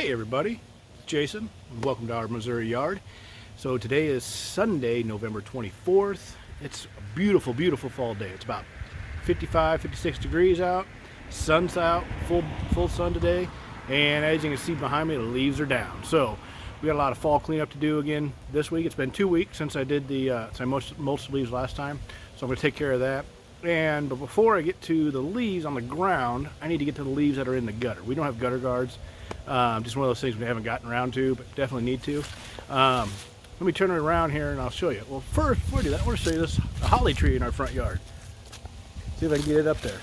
Hey everybody, Jason, and welcome to our Missouri yard. So today is Sunday, November 24th. It's a beautiful, beautiful fall day. It's about 55, 56 degrees out. Sun's out, full sun today. And as you can see behind me, the leaves are down. So we got a lot of fall cleanup to do again this week. It's been 2 weeks since I did since I mulched the leaves last time. So I'm gonna take care of that. But before I get to the leaves on the ground, I need to get to the leaves that are in the gutter. We don't have gutter guards. Just one of those things we haven't gotten around to, but definitely need to. Let me turn it around here and I'll show you. Well, first, before I do that, I want to show you this holly tree in our front yard. See if I can get it up there.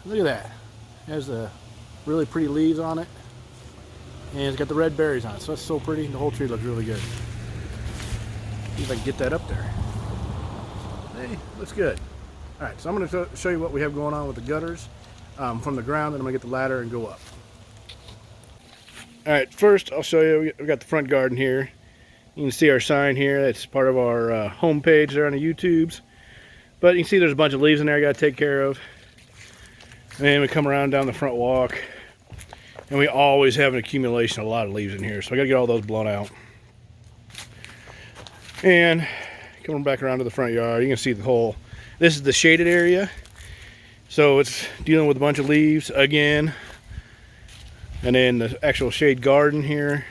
Look at that. It has the really pretty leaves on it, and it's got the red berries on it, so that's so pretty. The whole tree looks really good. See if I can get that up there. Hey, looks good. All right, so I'm going to show you what we have going on with the gutters from the ground, and I'm going to get the ladder and go up. All right, first I'll show you, we got the front garden here. You can see our sign here. That's part of our home page there on the YouTubes. But you can see there's a bunch of leaves in there I got to take care of. And then we come around down the front walk, and we always have an accumulation of a lot of leaves in here, so I got to get all those blown out. And coming back around to the front yard, you can see the whole, this is the shaded area. So it's dealing with a bunch of leaves again. And then the actual shade garden here,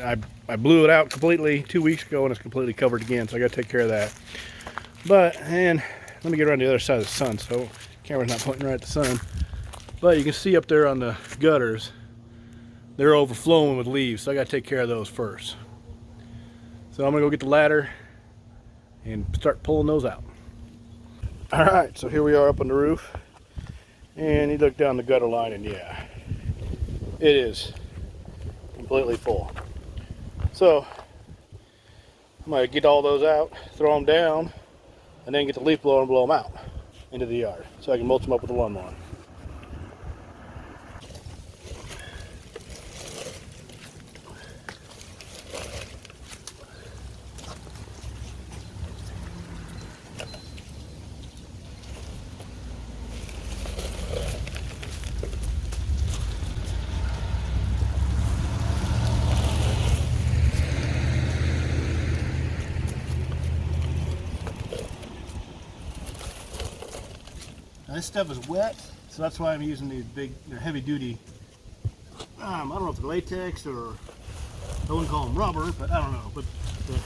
I blew it out completely 2 weeks ago and it's completely covered again, so I got to take care of that. And let me get around the other side of the sun, so the camera's not pointing right at the sun. But you can see up there on the gutters, they're overflowing with leaves, so I got to take care of those first. So I'm gonna go get the ladder and start pulling those out. All right, so here we are up on the roof, and you look down the gutter line, and yeah, it is completely full. So I'm gonna get all those out, throw them down, and then get the leaf blower and blow them out into the yard so I can mulch them up with the lawnmower. Now this stuff is wet, so that's why I'm using these big, heavy duty, I don't know if they're latex or, I wouldn't call them rubber, but I don't know, but the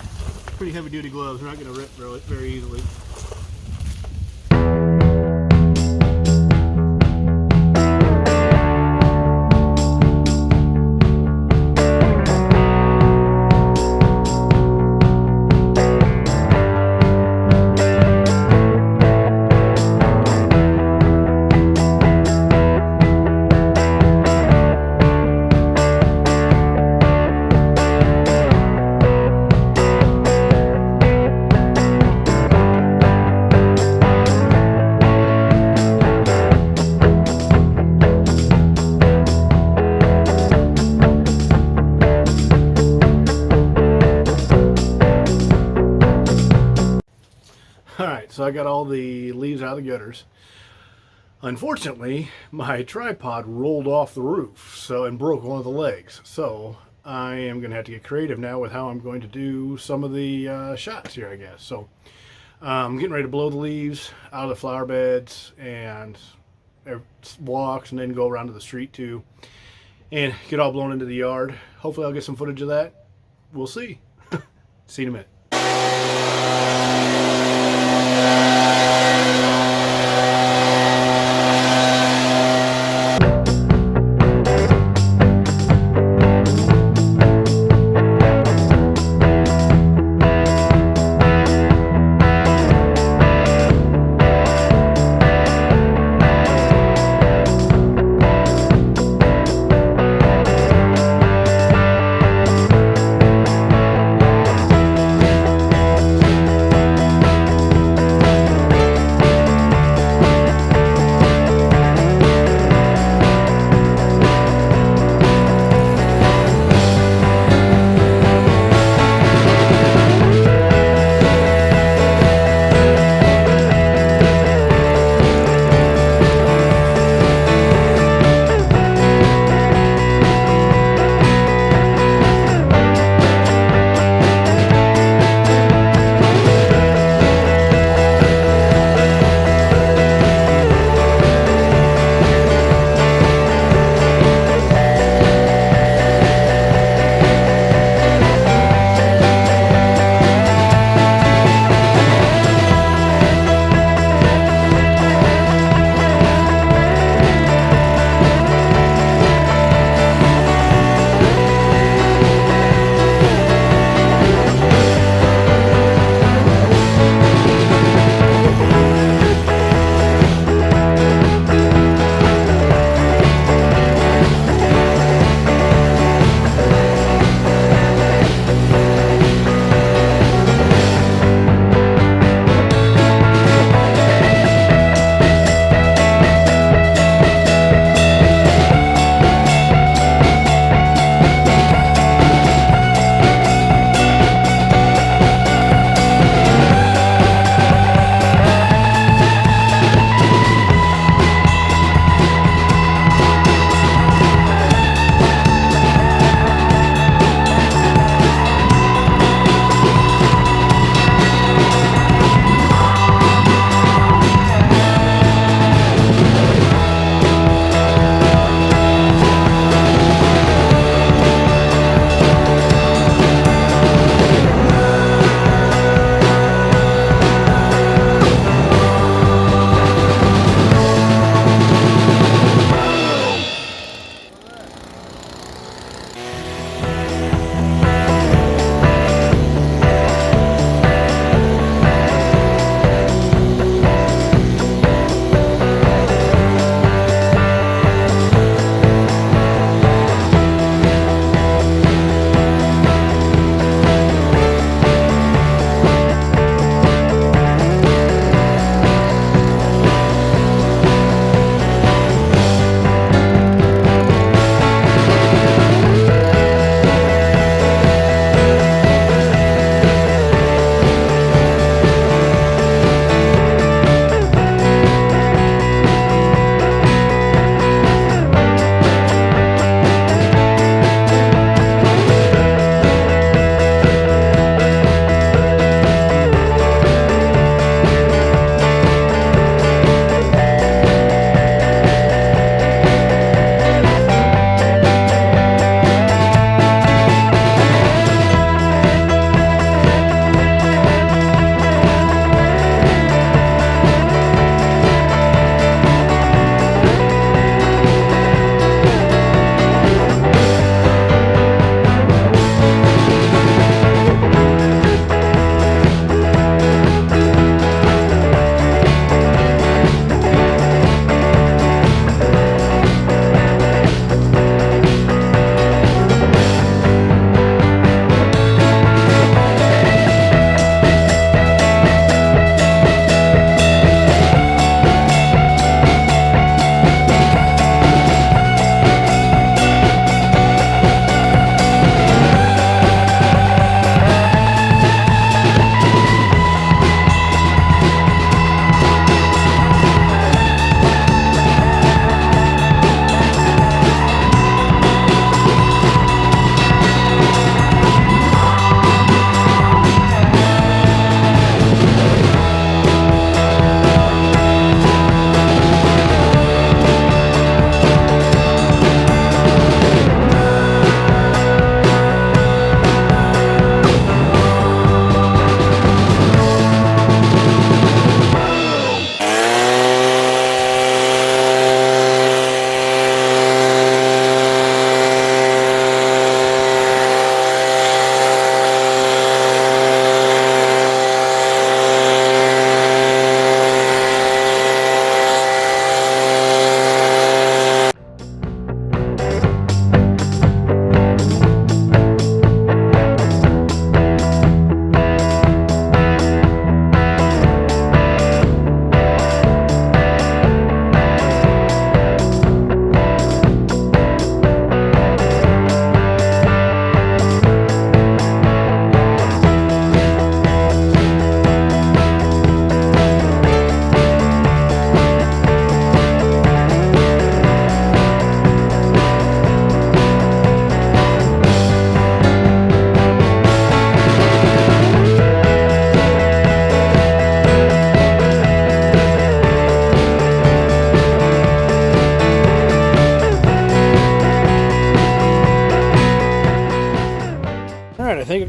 pretty heavy duty gloves are not going to rip very easily. Alright, so I got all the leaves out of the gutters. Unfortunately, my tripod rolled off the roof and broke one of the legs. So I am going to have to get creative now with how I'm going to do some of the shots here, I guess. So I'm getting ready to blow the leaves out of the flower beds and walks, and then go around to the street too and get all blown into the yard. Hopefully I'll get some footage of that. We'll see. See you in a minute.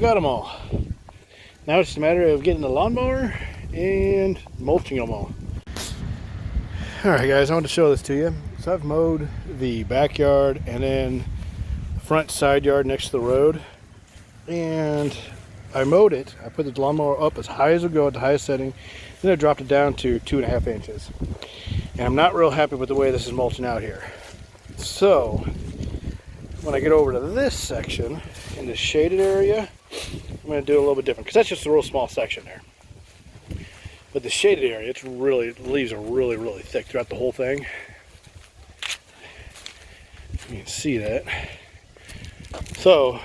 got them all. Now it's just a matter of getting the lawnmower and mulching them all. Alright guys, I want to show this to you. So I've mowed the backyard and then the front side yard next to the road. And I mowed it. I put the lawnmower up as high as it would go at the highest setting. Then I dropped it down to 2.5 inches. And I'm not real happy with the way this is mulching out here. So when I get over to this section in the shaded area, I'm going to do it a little bit different because that's just a real small section there. But the shaded area, the leaves are really thick throughout the whole thing. You can see that. So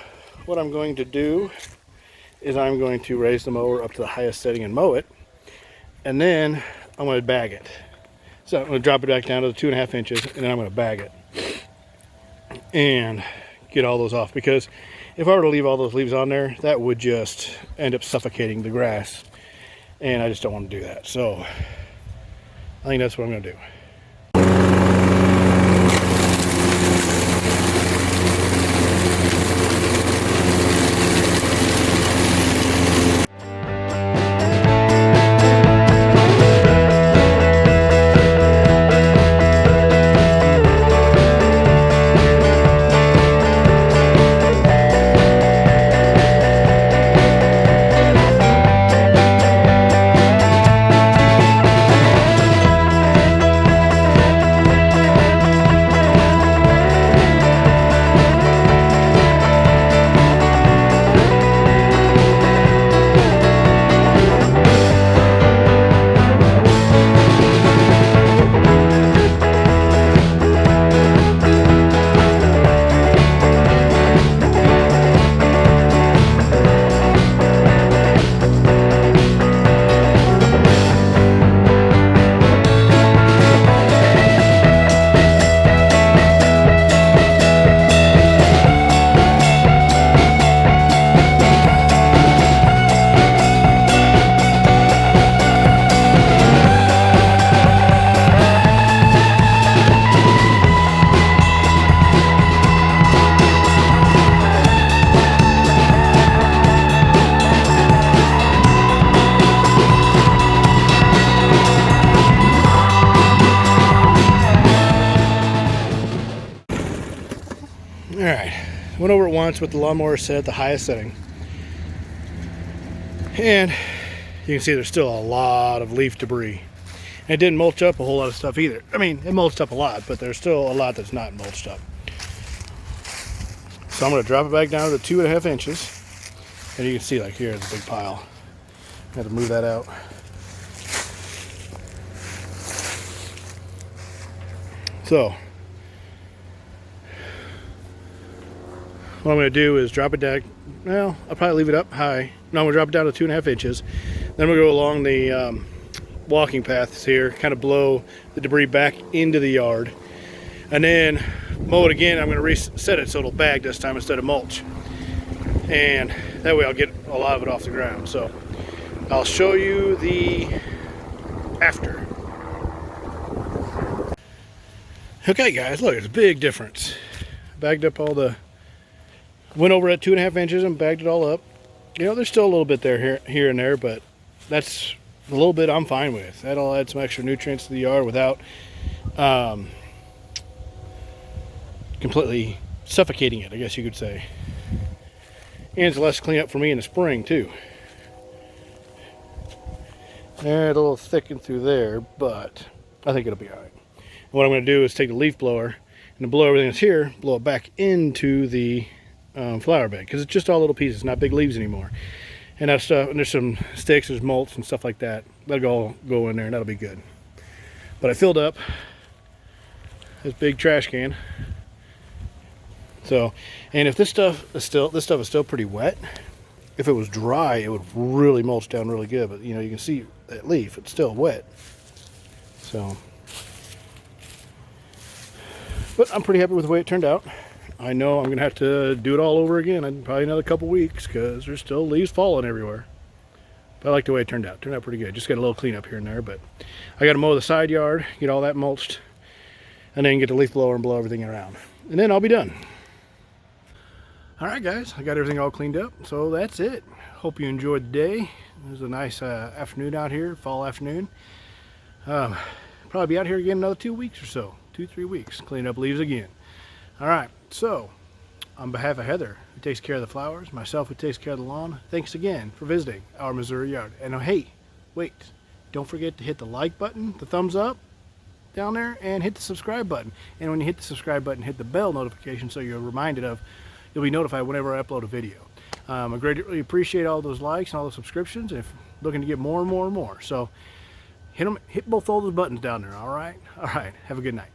what I'm going to do is I'm going to raise the mower up to the highest setting and mow it. And then I'm going to bag it. So I'm going to drop it back down to the 2.5 inches and then I'm going to bag it. And get all those off, because if I were to leave all those leaves on there, that would just end up suffocating the grass. And I just don't want to do that. So I think that's what I'm going to do. Alright, went over it once with the lawnmower set at the highest setting. And you can see there's still a lot of leaf debris. And it didn't mulch up a whole lot of stuff either. I mean, it mulched up a lot, but there's still a lot that's not mulched up. So I'm going to drop it back down to 2.5 inches. And you can see, like, here's a big pile. I have to move that out. So what I'm going to do is drop it down. Well, I'll probably leave it up high. No, I'm going to drop it down to 2.5 inches. Then we'll go along the walking paths here, kind of blow the debris back into the yard. And then mow it again. I'm going to reset it so it'll bag this time instead of mulch. And that way I'll get a lot of it off the ground. So I'll show you the after. Okay guys, look, it's a big difference. Bagged up all the, went over at 2.5 inches and bagged it all up. You know, there's still a little bit there here and there, but that's a little bit I'm fine with. That'll add some extra nutrients to the yard without completely suffocating it, I guess you could say. And it's less cleanup for me in the spring too. And a little thickened through there, but I think it'll be all right. And what I'm going to do is take the leaf blower and blow everything that's here, blow it back into the flower bed, because it's just all little pieces, not big leaves anymore. And that stuff, and there's some sticks, there's mulch and stuff like that. That'll all go in there, and that'll be good. But I filled up this big trash can. So, and if this stuff is still pretty wet. If it was dry, it would really mulch down really good. But you know, you can see that leaf; it's still wet. So, but I'm pretty happy with the way it turned out. I know I'm gonna have to do it all over again in probably another couple weeks because there's still leaves falling everywhere. But I like the way it turned out. Turned out pretty good. Just got a little cleanup here and there, but I got to mow the side yard, get all that mulched, and then get the leaf blower and blow everything around, and then I'll be done. All right, guys, I got everything all cleaned up, so that's it. Hope you enjoyed the day. It was a nice afternoon out here, fall afternoon. Probably be out here again another 2 weeks or so, 2-3 weeks, cleaning up leaves again. All right, so on behalf of Heather, who takes care of the flowers, myself, who takes care of the lawn, thanks again for visiting our Missouri yard. And hey, wait, don't forget to hit the like button, the thumbs up down there, and hit the subscribe button. And when you hit the subscribe button, hit the bell notification so you're reminded of, you'll be notified whenever I upload a video. I greatly appreciate all those likes and all those subscriptions, and if looking to get more and more and more. So hit both all those buttons down there, all right? All right, have a good night.